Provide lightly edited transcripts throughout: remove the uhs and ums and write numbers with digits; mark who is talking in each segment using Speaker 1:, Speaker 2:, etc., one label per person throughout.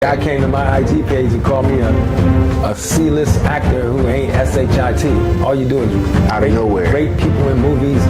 Speaker 1: Guy came to my IG page and called me a C-list actor who ain't S-H-I-T. All you do is
Speaker 2: out of nowhere
Speaker 1: rate people in movies.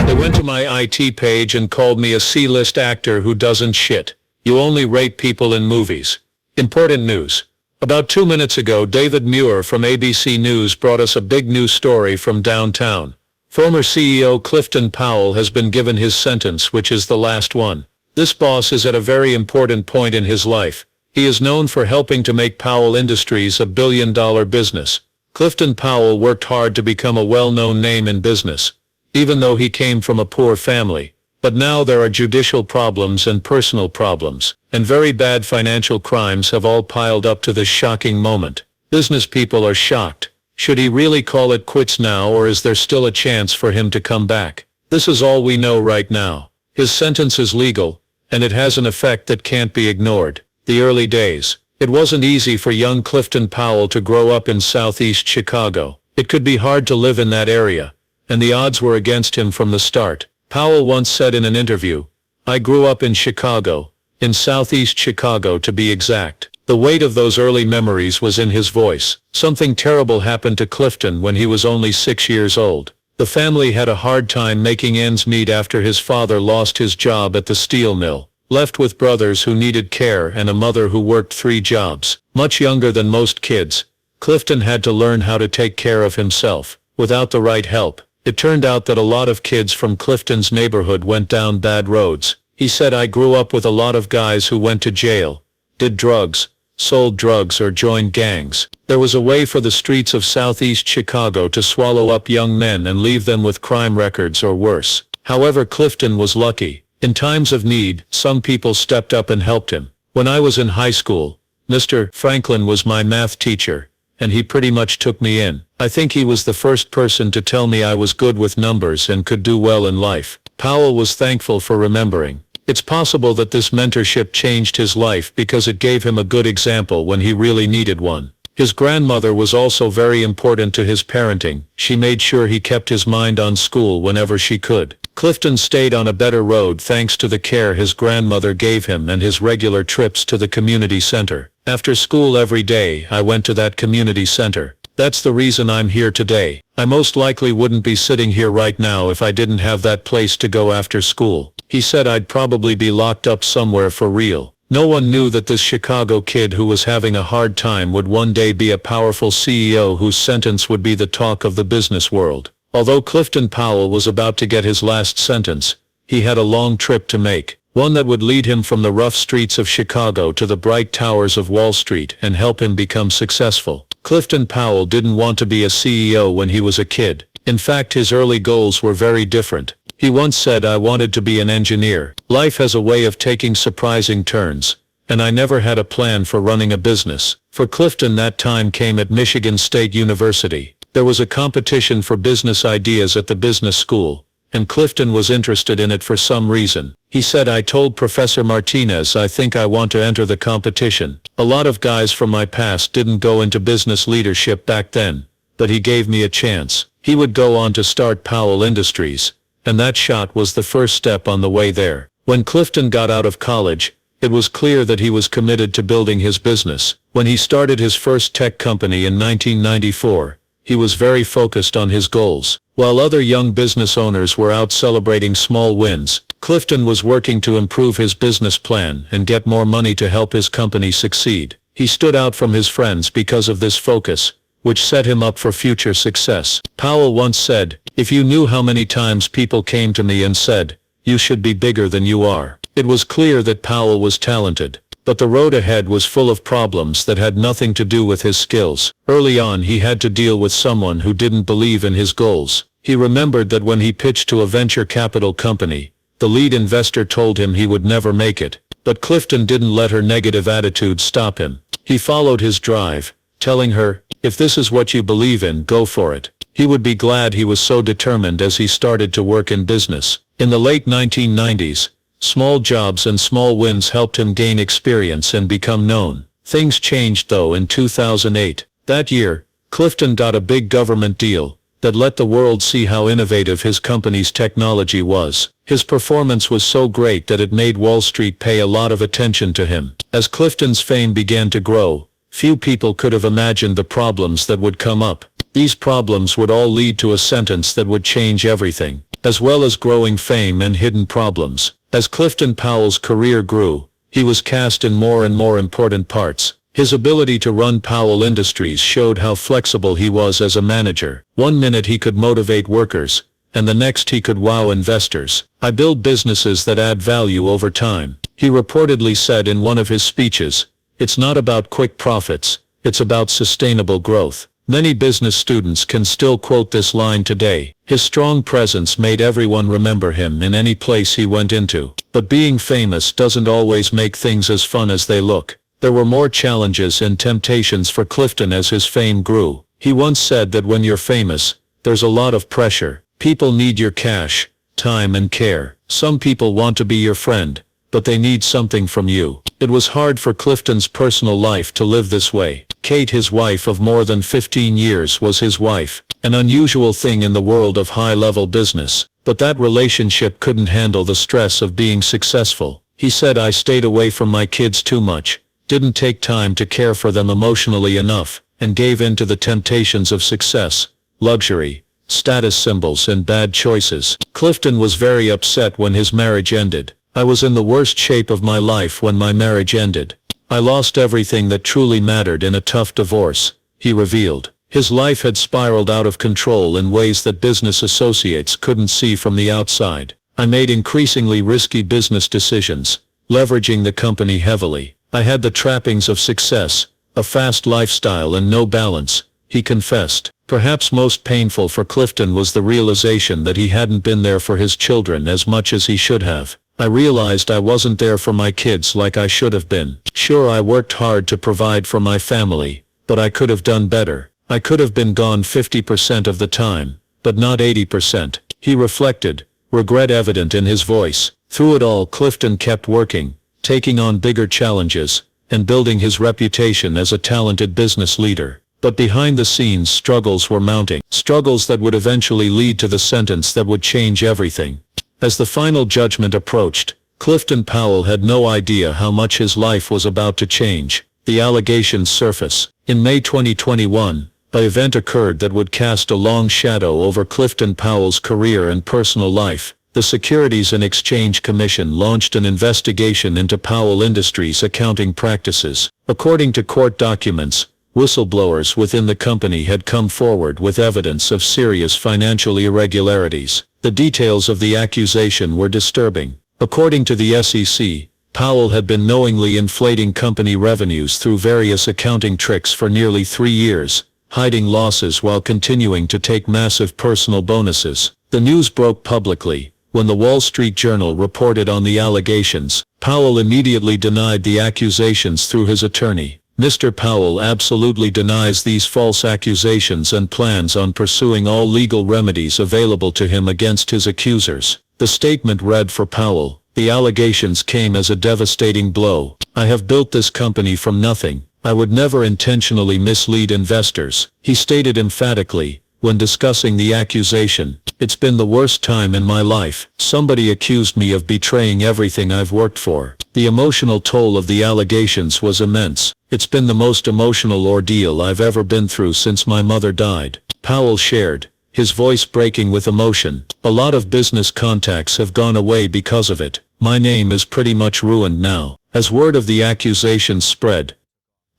Speaker 3: They went to my IT page and called me a C-list actor who doesn't shit. You only rate people in movies. Important news. About 2 minutes ago, David Muir from ABC News brought us a big news story from downtown. Former CEO Clifton Powell has been given his sentence, which is the last one. This boss is at a very important point in his life. He is known for helping to make Powell Industries a billion-dollar business. Clifton Powell worked hard to become a well-known name in business, even though he came from a poor family. But now there are judicial problems and personal problems, and very bad financial crimes have all piled up to this shocking moment. Business people are shocked. Should he really call it quits now, or is there still a chance for him to come back? This is all we know right now. His sentence is legal, and it has an effect that can't be ignored. The early days. It wasn't easy for young Clifton Powell to grow up in Southeast Chicago. It could be hard to live in that area, and the odds were against him from the start. Powell once said in an interview, "I grew up in Chicago, in Southeast Chicago to be exact." The weight of those early memories was in his voice. Something terrible happened to Clifton when he was only 6 years old. The family had a hard time making ends meet after his father lost his job at the steel mill. Left with brothers who needed care and a mother who worked 3 jobs. Much younger than most kids, Clifton had to learn how to take care of himself. Without the right help, it turned out that a lot of kids from Clifton's neighborhood went down bad roads. He said, "I grew up with a lot of guys who went to jail, did drugs, sold drugs or joined gangs. There was a way for the streets of Southeast Chicago to swallow up young men and leave them with crime records or worse." However, Clifton was lucky. In times of need, some people stepped up and helped him. When I was in high school, Mr. Franklin was my math teacher, and he pretty much took me in. I think he was the first person to tell me I was good with numbers and could do well in life. Powell was thankful for remembering. It's possible that this mentorship changed his life because it gave him a good example when he really needed one. His grandmother was also very important to his parenting. She made sure he kept his mind on school whenever she could. Clifton stayed on a better road thanks to the care his grandmother gave him and his regular trips to the community center. After school every day, I went to that community center. That's the reason I'm here today. I most likely wouldn't be sitting here right now if I didn't have that place to go after school. He said I'd probably be locked up somewhere for real. No one knew that this Chicago kid who was having a hard time would one day be a powerful CEO whose sentence would be the talk of the business world. Although Clifton Powell was about to get his last sentence, he had a long trip to make, one that would lead him from the rough streets of Chicago to the bright towers of Wall Street and help him become successful. Clifton Powell didn't want to be a CEO when he was a kid. In fact, his early goals were very different. He once said, "I wanted to be an engineer. Life has a way of taking surprising turns, and I never had a plan for running a business." For Clifton, that time came at Michigan State University. There was a competition for business ideas at the business school, and Clifton was interested in it for some reason. He said, "I told Professor Martinez I think I want to enter the competition. A lot of guys from my past didn't go into business leadership back then, but he gave me a chance." He would go on to start Powell Industries, and that shot was the first step on the way there. When Clifton got out of college, it was clear that he was committed to building his business. When he started his first tech company in 1994, he was very focused on his goals. While other young business owners were out celebrating small wins, Clifton was working to improve his business plan and get more money to help his company succeed. He stood out from his friends because of this focus, which set him up for future success. Powell once said, "If you knew how many times people came to me and said, 'You should be bigger than you are.'" It was clear that Powell was talented, but the road ahead was full of problems that had nothing to do with his skills. Early on, he had to deal with someone who didn't believe in his goals. He remembered that when he pitched to a venture capital company, the lead investor told him he would never make it. But Clifton didn't let her negative attitude stop him. He followed his drive, telling her, "If this is what you believe in, go for it." He would be glad he was so determined as he started to work in business. In the late 1990s, small jobs and small wins helped him gain experience and become known. Things changed though in 2008. That year, Clifton got a big government deal, that let the world see how innovative his company's technology was. His performance was so great that it made Wall Street pay a lot of attention to him. As Clifton's fame began to grow, few people could have imagined the problems that would come up. These problems would all lead to a sentence that would change everything, as well as growing fame and hidden problems. As Clifton Powell's career grew, he was cast in more and more important parts. His ability to run Powell Industries showed how flexible he was as a manager. One minute he could motivate workers, and the next he could wow investors. "I build businesses that add value over time," he reportedly said in one of his speeches. "It's not about quick profits, it's about sustainable growth." Many business students can still quote this line today. His strong presence made everyone remember him in any place he went into. But being famous doesn't always make things as fun as they look. There were more challenges and temptations for Clifton as his fame grew. He once said that when you're famous, there's a lot of pressure. People need your cash, time and care. Some people want to be your friend, but they need something from you. It was hard for Clifton's personal life to live this way. Kate, his wife of more than 15 years, was his wife, an unusual thing in the world of high-level business. But that relationship couldn't handle the stress of being successful. He said, "I stayed away from my kids too much, didn't take time to care for them emotionally enough, and gave in to the temptations of success, luxury, status symbols and bad choices." Clifton was very upset when his marriage ended. "I was in the worst shape of my life when my marriage ended. I lost everything that truly mattered in a tough divorce," he revealed. His life had spiraled out of control in ways that business associates couldn't see from the outside. "I made increasingly risky business decisions, leveraging the company heavily. I had the trappings of success, a fast lifestyle and no balance," he confessed. Perhaps most painful for Clifton was the realization that he hadn't been there for his children as much as he should have. "I realized I wasn't there for my kids like I should have been. Sure, I worked hard to provide for my family, but I could have done better. I could have been gone 50% of the time, but not 80%. He reflected, regret evident in his voice. Through it all, Clifton kept working, taking on bigger challenges, and building his reputation as a talented business leader. But behind the scenes, struggles were mounting. Struggles that would eventually lead to the sentence that would change everything. As the final judgment approached, Clifton Powell had no idea how much his life was about to change. The allegations surface. In May 2021, an event occurred that would cast a long shadow over Clifton Powell's career and personal life. The Securities and Exchange Commission launched an investigation into Powell Industries' accounting practices. According to court documents, whistleblowers within the company had come forward with evidence of serious financial irregularities. The details of the accusation were disturbing. According to the SEC, Powell had been knowingly inflating company revenues through various accounting tricks for nearly 3 years, hiding losses while continuing to take massive personal bonuses. The news broke publicly. When the Wall Street Journal reported on the allegations, Powell immediately denied the accusations through his attorney. Mr. Powell absolutely denies these false accusations and plans on pursuing all legal remedies available to him against his accusers. The statement read for Powell, "The allegations came as a devastating blow. I have built this company from nothing. I would never intentionally mislead investors," he stated emphatically. When discussing the accusation, "It's been the worst time in my life. Somebody accused me of betraying everything I've worked for." The emotional toll of the allegations was immense. "It's been the most emotional ordeal I've ever been through since my mother died," Powell shared, his voice breaking with emotion. "A lot of business contacts have gone away because of it. My name is pretty much ruined now." As word of the accusations spread,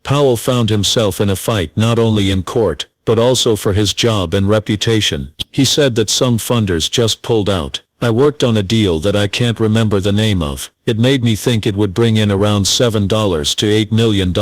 Speaker 3: Powell found himself in a fight not only in court, but also for his job and reputation. He said that some funders just pulled out. "I worked on a deal that I can't remember the name of. It made me think it would bring in around $7 to $8 million.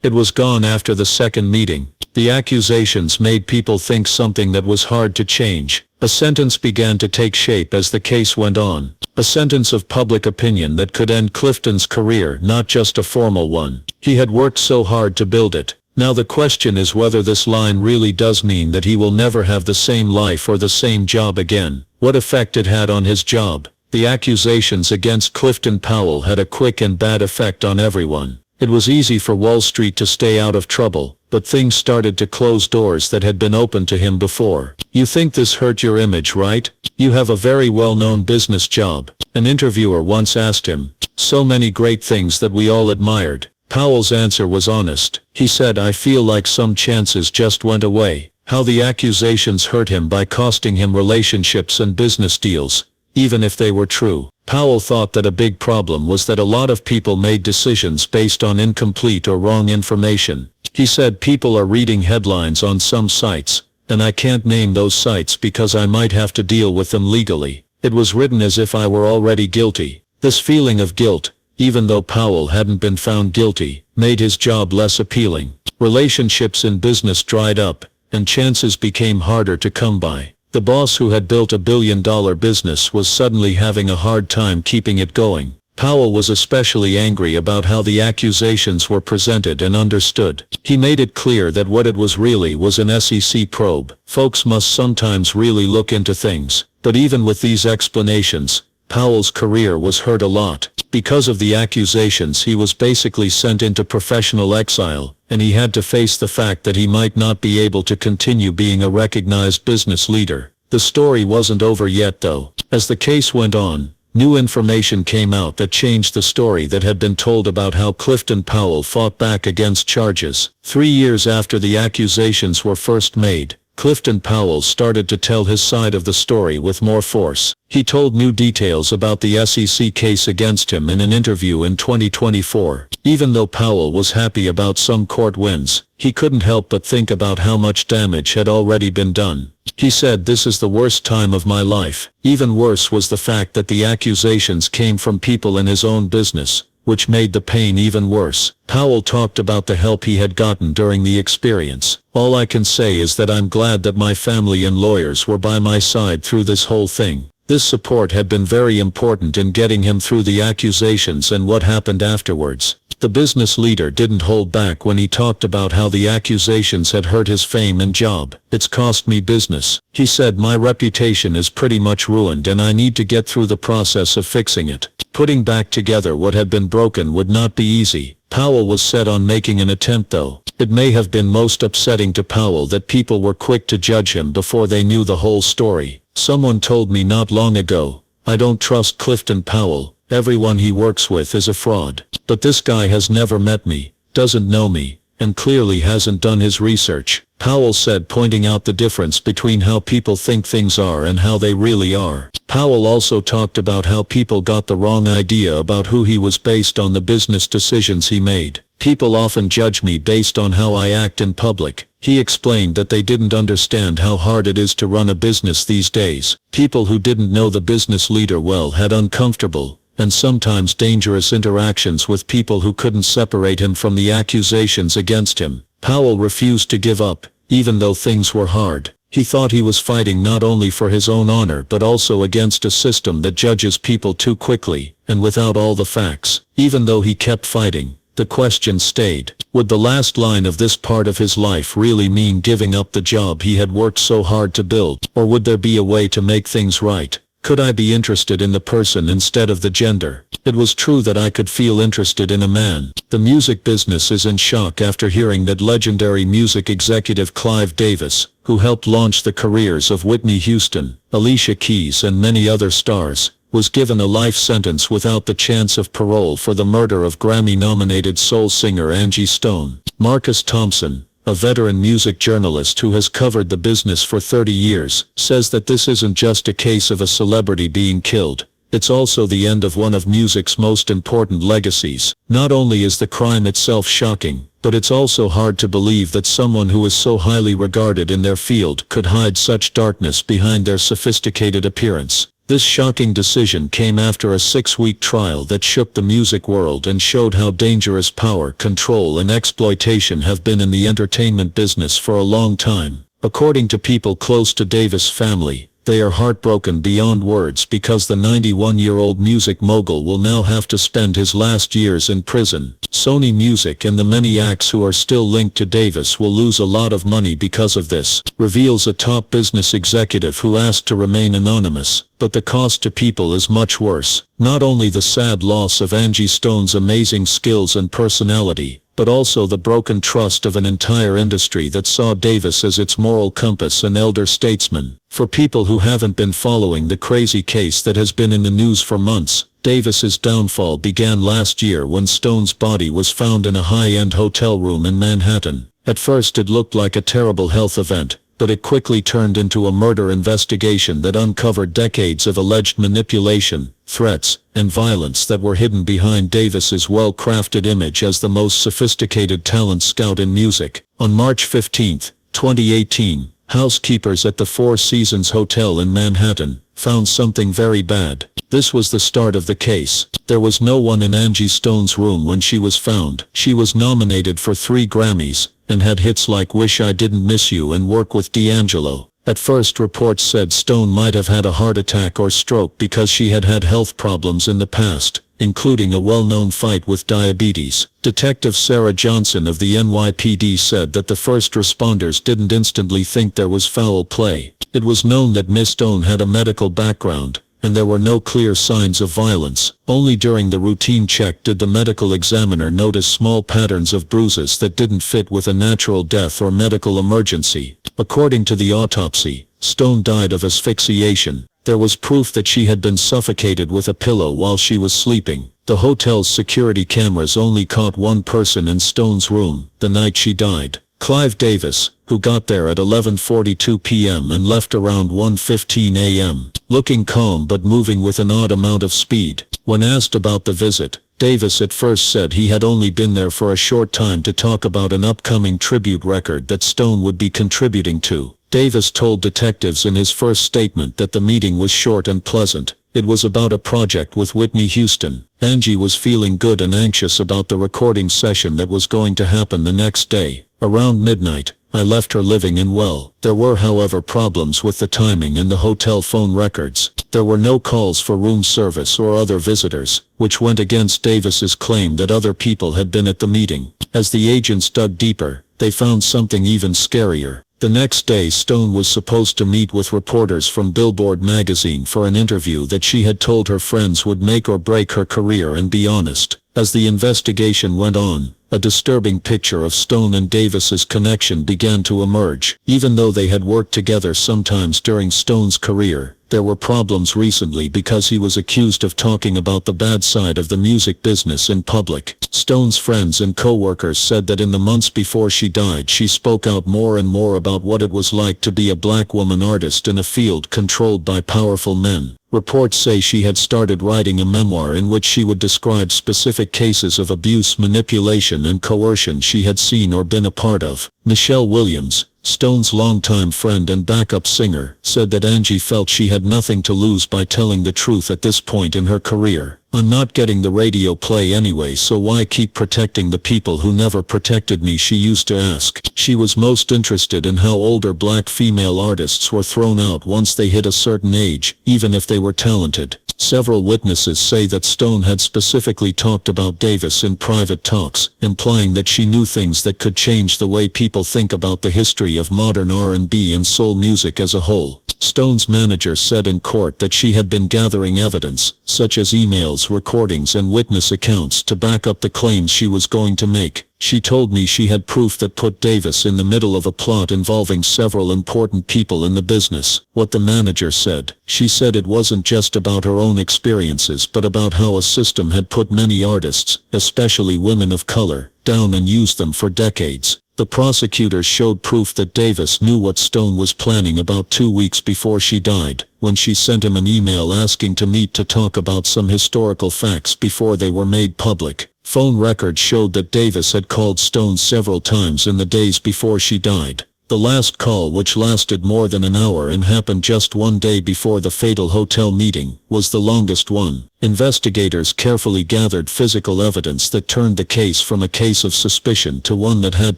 Speaker 3: It was gone after the second meeting." The accusations made people think something that was hard to change. A sentence began to take shape as the case went on. A sentence of public opinion that could end Clifton's career, not just a formal one. He had worked so hard to build it. Now the question is whether this line really does mean that he will never have the same life or the same job again. What effect it had on his job. The accusations against Clifton Powell had a quick and bad effect on everyone. It was easy for Wall Street to stay out of trouble, but things started to close doors that had been open to him before. "You think this hurt your image, right? You have a very well-known business job," an interviewer once asked him. "So many great things that we all admired." Powell's answer was honest. He said, "I feel like some chances just went away." How the accusations hurt him by costing him relationships and business deals, even if they were true. Powell thought that a big problem was that a lot of people made decisions based on incomplete or wrong information. He said, "People are reading headlines on some sites, and I can't name those sites because I might have to deal with them legally. It was written as if I were already guilty." This feeling of guilt, even though Powell hadn't been found guilty, made his job less appealing. Relationships in business dried up, and chances became harder to come by. The boss who had built a billion-dollar business was suddenly having a hard time keeping it going. Powell was especially angry about how the accusations were presented and understood. He made it clear that what it was really was an SEC probe. Folks must sometimes really look into things. But even with these explanations, Powell's career was hurt a lot. Because of the accusations, he was basically sent into professional exile, and he had to face the fact that he might not be able to continue being a recognized business leader. The story wasn't over yet though. As the case went on, new information came out that changed the story that had been told about how Clifton Powell fought back against charges. 3 years after the accusations were first made, Clifton Powell started to tell his side of the story with more force. He told new details about the SEC case against him in an interview in 2024. Even though Powell was happy about some court wins, he couldn't help but think about how much damage had already been done. He said, "This is the worst time of my life." Even worse was the fact that the accusations came from people in his own business, which made the pain even worse. Powell talked about the help he had gotten during the experience. "All I can say is that I'm glad that my family and lawyers were by my side through this whole thing. This support had been very important in getting him through the accusations and what happened afterwards." The business leader didn't hold back when he talked about how the accusations had hurt his fame and job. "It's cost me business." He said, "My reputation is pretty much ruined and I need to get through the process of fixing it." Putting back together what had been broken would not be easy. Powell was set on making an attempt though. It may have been most upsetting to Powell that people were quick to judge him before they knew the whole story. "Someone told me not long ago, I don't trust Clifton Powell. Everyone he works with is a fraud. But this guy has never met me, doesn't know me, and clearly hasn't done his research," Powell said, pointing out the difference between how people think things are and how they really are. Powell also talked about how people got the wrong idea about who he was based on the business decisions he made. "People often judge me based on how I act in public." He explained that they didn't understand how hard it is to run a business these days. People who didn't know the business leader well had uncomfortable, and sometimes dangerous interactions with people who couldn't separate him from the accusations against him. Powell refused to give up, even though things were hard. He thought he was fighting not only for his own honor but also against a system that judges people too quickly, and without all the facts. Even though he kept fighting, the question stayed. Would the last line of this part of his life really mean giving up the job he had worked so hard to build? Or would there be a way to make things right? Could I be interested in the person instead of the gender? It was true that I could feel interested in a man. The music business is in shock after hearing that legendary music executive Clive Davis, who helped launch the careers of Whitney Houston, Alicia Keys and many other stars, was given a life sentence without the chance of parole for the murder of Grammy-nominated soul singer Angie Stone. Marcus Thompson, a veteran music journalist who has covered the business for 30 years, says that this isn't just a case of a celebrity being killed. It's also the end of one of music's most important legacies. Not only is the crime itself shocking, but it's also hard to believe that someone who is so highly regarded in their field could hide such darkness behind their sophisticated appearance. This shocking decision came after a 6-week trial that shook the music world and showed how dangerous power, control and exploitation have been in the entertainment business for a long time. According to people close to Davis' family, they are heartbroken beyond words because the 91-year-old music mogul will now have to spend his last years in prison. Sony Music and the many acts who are still linked to Davis will lose a lot of money because of this, reveals a top business executive who asked to remain anonymous. But the cost to people is much worse. Not only the sad loss of Angie Stone's amazing skills and personality, but also the broken trust of an entire industry that saw Davis as its moral compass and elder statesman. For people who haven't been following the crazy case that has been in the news for months, Davis's downfall began last year when Stone's body was found in a high-end hotel room in Manhattan. At first it looked like a terrible health event, but it quickly turned into a murder investigation that uncovered decades of alleged manipulation, threats, and violence that were hidden behind Davis's well-crafted image as the most sophisticated talent scout in music. On March 15, 2018, housekeepers at the Four Seasons Hotel in Manhattan found something very bad. This was the start of the case. There was no one in Angie Stone's room when she was found. She was nominated for 3 Grammys, and had hits like Wish I Didn't Miss You and Work with D'Angelo. At first reports said Stone might have had a heart attack or stroke because she had had health problems in the past, including a well-known fight with diabetes. Detective Sarah Johnson of the NYPD said that the first responders didn't instantly think there was foul play. It was known that Miss Stone had a medical background, and there were no clear signs of violence. Only during the routine check did the medical examiner notice small patterns of bruises that didn't fit with a natural death or medical emergency. According to the autopsy, Stone died of asphyxiation. There was proof that she had been suffocated with a pillow while she was sleeping. The hotel's security cameras only caught one person in Stone's room the night she died. Clive Davis, who got there at 11:42 p.m. and left around 1:15 a.m., looking calm but moving with an odd amount of speed. When asked about the visit, Davis at first said he had only been there for a short time to talk about an upcoming tribute record that Stone would be contributing to. Davis told detectives in his first statement that the meeting was short and pleasant. It was about a project with Whitney Houston. Angie was feeling good and anxious about the recording session that was going to happen the next day. Around midnight, I left her living and well. There were however problems with the timing and the hotel phone records. There were no calls for room service or other visitors, which went against Davis's claim that other people had been at the meeting. As the agents dug deeper, they found something even scarier. The next day Stone was supposed to meet with reporters from Billboard magazine for an interview that she had told her friends would make or break her career and be honest. As the investigation went on, a disturbing picture of Stone and Davis's connection began to emerge. Even though they had worked together sometimes during Stone's career, there were problems recently because he was accused of talking about the bad side of the music business in public. Stone's friends and co-workers said that in the months before she died she spoke out more and more about what it was like to be a black woman artist in a field controlled by powerful men. Reports say she had started writing a memoir in which she would describe specific cases of abuse, manipulation, and coercion she had seen or been a part of. Michelle Williams, Stone's longtime friend and backup singer, said that Angie felt she had nothing to lose by telling the truth at this point in her career. "I'm not getting the radio play anyway, so why keep protecting the people who never protected me?" she used to ask. She was most interested in how older black female artists were thrown out once they hit a certain age, even if they were talented. Several witnesses say that Stone had specifically talked about Davis in private talks, implying that she knew things that could change the way people think about the history of modern R&B and soul music as a whole. Stone's manager said in court that she had been gathering evidence, such as emails, recordings, and witness accounts to back up the claims she was going to make. "She told me she had proof that put Davis in the middle of a plot involving several important people in the business," what the manager said. She said it wasn't just about her own experiences but about how a system had put many artists, especially women of color, down and used them for decades. The prosecutors showed proof that Davis knew what Stone was planning about 2 weeks before she died, when she sent him an email asking to meet to talk about some historical facts before they were made public. Phone records showed that Davis had called Stone several times in the days before she died. The last call, which lasted more than an hour and happened just one day before the fatal hotel meeting, was the longest one. Investigators carefully gathered physical evidence that turned the case from a case of suspicion to one that had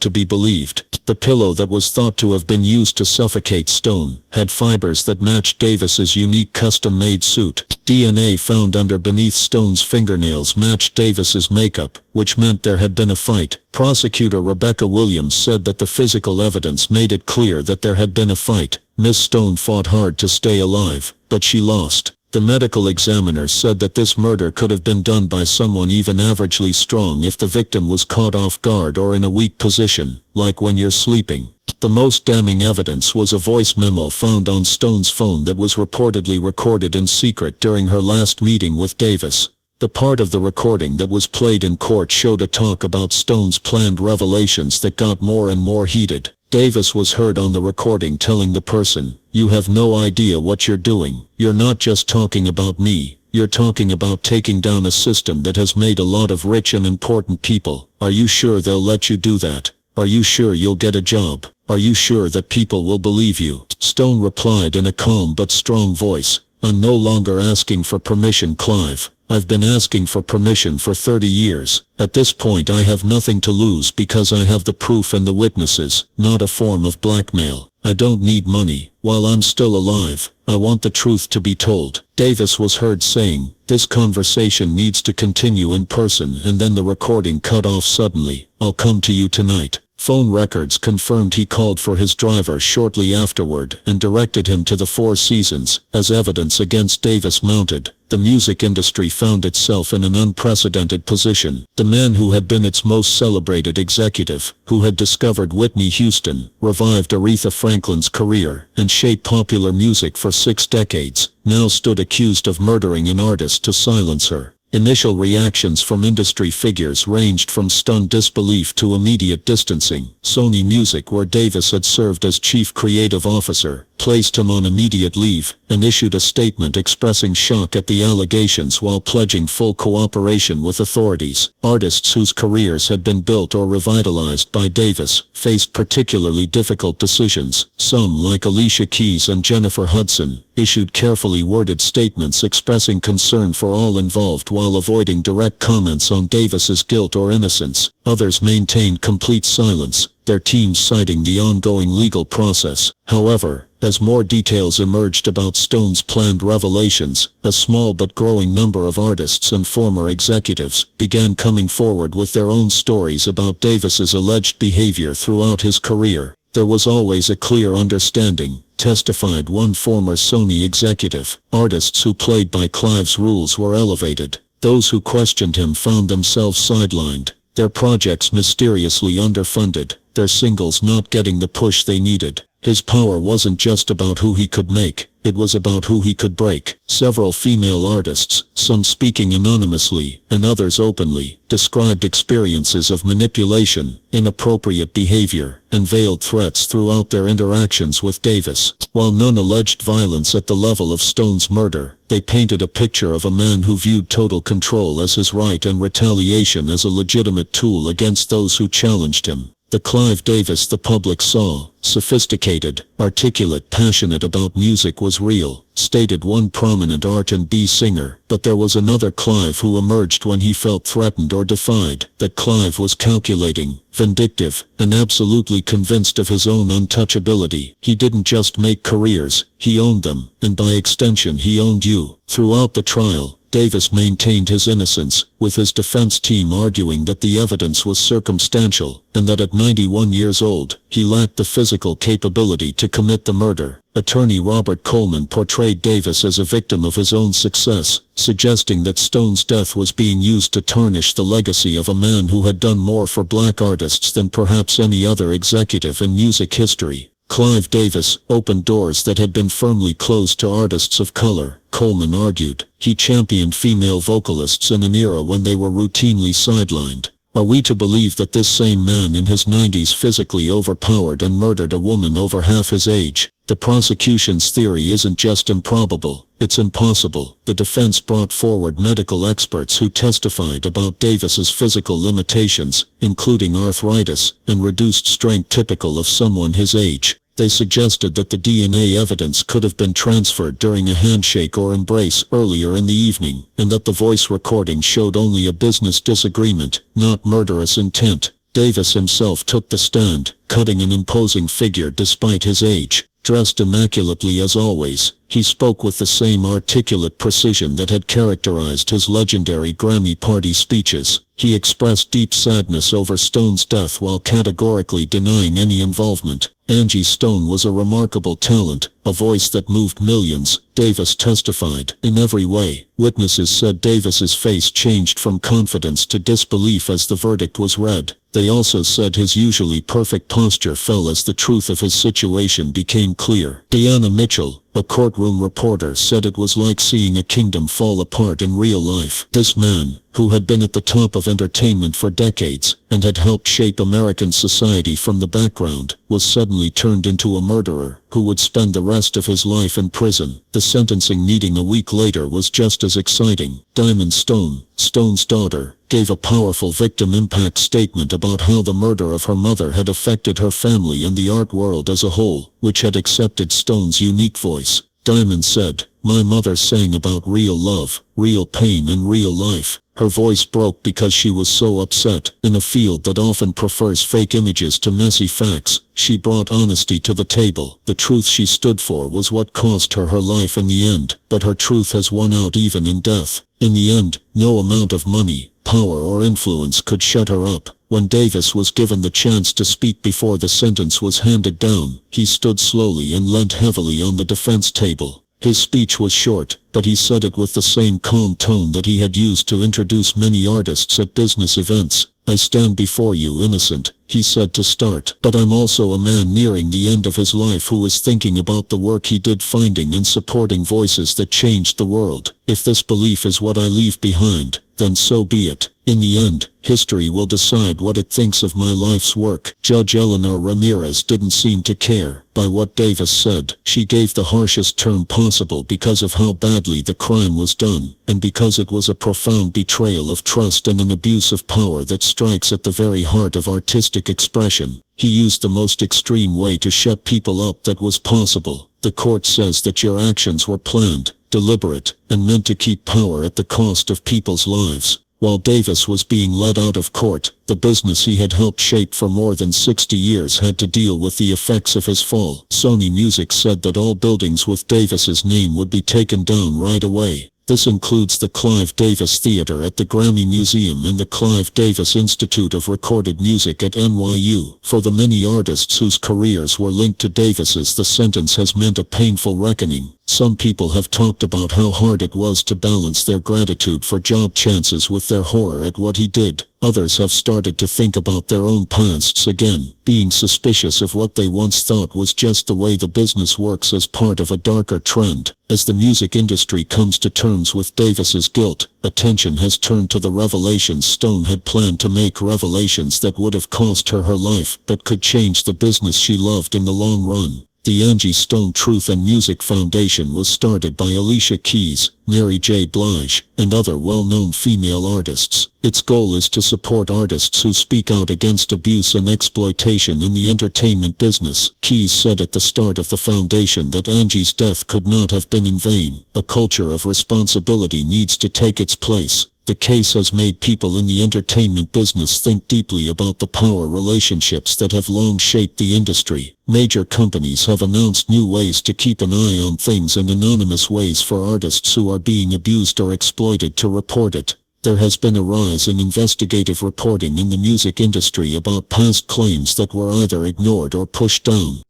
Speaker 3: to be believed. The pillow that was thought to have been used to suffocate Stone had fibers that matched Davis's unique custom-made suit. DNA found under beneath Stone's fingernails matched Davis's makeup, which meant there had been a fight. Prosecutor Rebecca Williams said that the physical evidence made it clear that there had been a fight. Miss Stone fought hard to stay alive, but she lost.
Speaker 2: The medical examiner said that this murder could have been done by someone even averagely strong if the victim was caught off guard or in a weak position, like when you're sleeping. The most damning evidence was a voice memo found on Stone's phone that was reportedly recorded in secret during her last meeting with Davis. The part of the recording that was played in court showed a talk about Stone's planned revelations that got more and more heated. Davis was heard on the recording telling the person, "You have no idea what you're doing. You're not just talking about me. You're talking about taking down a system that has made a lot of rich and important people. Are you sure they'll let you do that? Are you sure you'll get a job? Are you sure that people will believe you?" Stone replied in a calm but strong voice, "I'm no longer asking for permission, Clive. I've been asking for permission for 30 years. At this point I have nothing to lose because I have the proof and the witnesses, not a form of blackmail. I don't need money. While I'm still alive, I want the truth to be told." Davis was heard saying, "This conversation needs to continue in person," and then the recording cut off suddenly. "I'll come to you tonight." Phone records confirmed he called for his driver shortly afterward and directed him to the Four Seasons. As evidence against Davis mounted, the music industry found itself in an unprecedented position. The man who had been its most celebrated executive, who had discovered Whitney Houston, revived Aretha Franklin's career, and shaped popular music for 6 decades, now stood accused of murdering an artist to silence her. Initial reactions from industry figures ranged from stunned disbelief to immediate distancing. Sony Music, where Davis had served as chief creative officer, placed him on immediate leave, and issued a statement expressing shock at the allegations while pledging full cooperation with authorities. Artists whose careers had been built or revitalized by Davis faced particularly difficult decisions. Some, like Alicia Keys and Jennifer Hudson, issued carefully worded statements expressing concern for all involved while avoiding direct comments on Davis's guilt or innocence. Others maintained complete silence, their teams citing the ongoing legal process. However, as more details emerged about Stone's planned revelations, a small but growing number of artists and former executives began coming forward with their own stories about Davis's alleged behavior throughout his career. "There was always a clear understanding," testified one former Sony executive. "Artists who played by Clive's rules were elevated. Those who questioned him found themselves sidelined, their projects mysteriously underfunded, their singles not getting the push they needed. His power wasn't just about who he could make, it was about who he could break." Several female artists, some speaking anonymously, and others openly, described experiences of manipulation, inappropriate behavior, and veiled threats throughout their interactions with Davis. While none alleged violence at the level of Stone's murder, they painted a picture of a man who viewed total control as his right and retaliation as a legitimate tool against those who challenged him. The Clive Davis the public saw, sophisticated, articulate, passionate about music, was real, stated one prominent R&B singer. But there was another Clive who emerged when he felt threatened or defied. That Clive was calculating, vindictive, and absolutely convinced of his own untouchability. He didn't just make careers, he owned them, and by extension he owned you. Throughout the trial, Davis maintained his innocence, with his defense team arguing that the evidence was circumstantial, and that at 91 years old, he lacked the physical capability to commit the murder. Attorney Robert Coleman portrayed Davis as a victim of his own success, suggesting that Stone's death was being used to tarnish the legacy of a man who had done more for black artists than perhaps any other executive in music history. Clive Davis opened doors that had been firmly closed to artists of color, Coleman argued. He championed female vocalists in an era when they were routinely sidelined. Are we to believe that this same man in his 90s physically overpowered and murdered a woman over half his age? The prosecution's theory isn't just improbable, it's impossible. The defense brought forward medical experts who testified about Davis's physical limitations, including arthritis and reduced strength typical of someone his age. They suggested that the DNA evidence could have been transferred during a handshake or embrace earlier in the evening, and that the voice recording showed only a business disagreement, not murderous intent. Davis himself took the stand, cutting an imposing figure despite his age. Dressed immaculately as always, he spoke with the same articulate precision that had characterized his legendary Grammy party speeches. He expressed deep sadness over Stone's death while categorically denying any involvement. Angie Stone was a remarkable talent, a voice that moved millions, Davis testified. In every way, witnesses said Davis's face changed from confidence to disbelief as the verdict was read. They also said his usually perfect posture fell as the truth of his situation became clear. Deanna Mitchell, a courtroom reporter, said it was like seeing a kingdom fall apart in real life. This man, who had been at the top of entertainment for decades, and had helped shape American society from the background, was suddenly turned into a murderer, who would spend the rest of his life in prison. The sentencing meeting a week later was just as exciting. Diamond Stone, Stone's daughter, gave a powerful victim impact statement about how the murder of her mother had affected her family and the art world as a whole, which had accepted Stone's unique voice. Diamond said, "My mother sang about real love, real pain and real life." Her voice broke because she was so upset. In a field that often prefers fake images to messy facts, she brought honesty to the table. The truth she stood for was what cost her life in the end, but her truth has won out even in death. In the end, no amount of money, power or influence could shut her up. When Davis was given the chance to speak before the sentence was handed down, he stood slowly and leant heavily on the defense table. His speech was short, but he said it with the same calm tone that he had used to introduce many artists at business events. "I stand before you innocent," he said to start, "but I'm also a man nearing the end of his life who is thinking about the work he did finding and supporting voices that changed the world. If this belief is what I leave behind, then so be it. In the end, history will decide what it thinks of my life's work." Judge Eleanor Ramirez didn't seem to care by what Davis said. She gave the harshest term possible because of how badly the crime was done, and because it was a profound betrayal of trust and an abuse of power that strikes at the very heart of artistic expression. He used the most extreme way to shut people up that was possible. "The court says that your actions were planned, deliberate, and meant to keep power at the cost of people's lives." While Davis was being led out of court, the business he had helped shape for more than 60 years had to deal with the effects of his fall. Sony Music said that all buildings with Davis's name would be taken down right away. This includes the Clive Davis Theater at the Grammy Museum and the Clive Davis Institute of Recorded Music at NYU. For the many artists whose careers were linked to Davis's, the sentence has meant a painful reckoning. Some people have talked about how hard it was to balance their gratitude for job chances with their horror at what he did. Others have started to think about their own pasts again, being suspicious of what they once thought was just the way the business works as part of a darker trend. As the music industry comes to terms with Davis's guilt, attention has turned to the revelations Stone had planned to make, revelations that would have cost her life but could change the business she loved in the long run. The Angie Stone Truth and Music Foundation was started by Alicia Keys, Mary J. Blige, and other well-known female artists. Its goal is to support artists who speak out against abuse and exploitation in the entertainment business. Keys said at the start of the foundation that Angie's death could not have been in vain. A culture of responsibility needs to take its place. The case has made people in the entertainment business think deeply about the power relationships that have long shaped the industry. Major companies have announced new ways to keep an eye on things and anonymous ways for artists who are being abused or exploited to report it. There has been a rise in investigative reporting in the music industry about past claims that were either ignored or pushed down.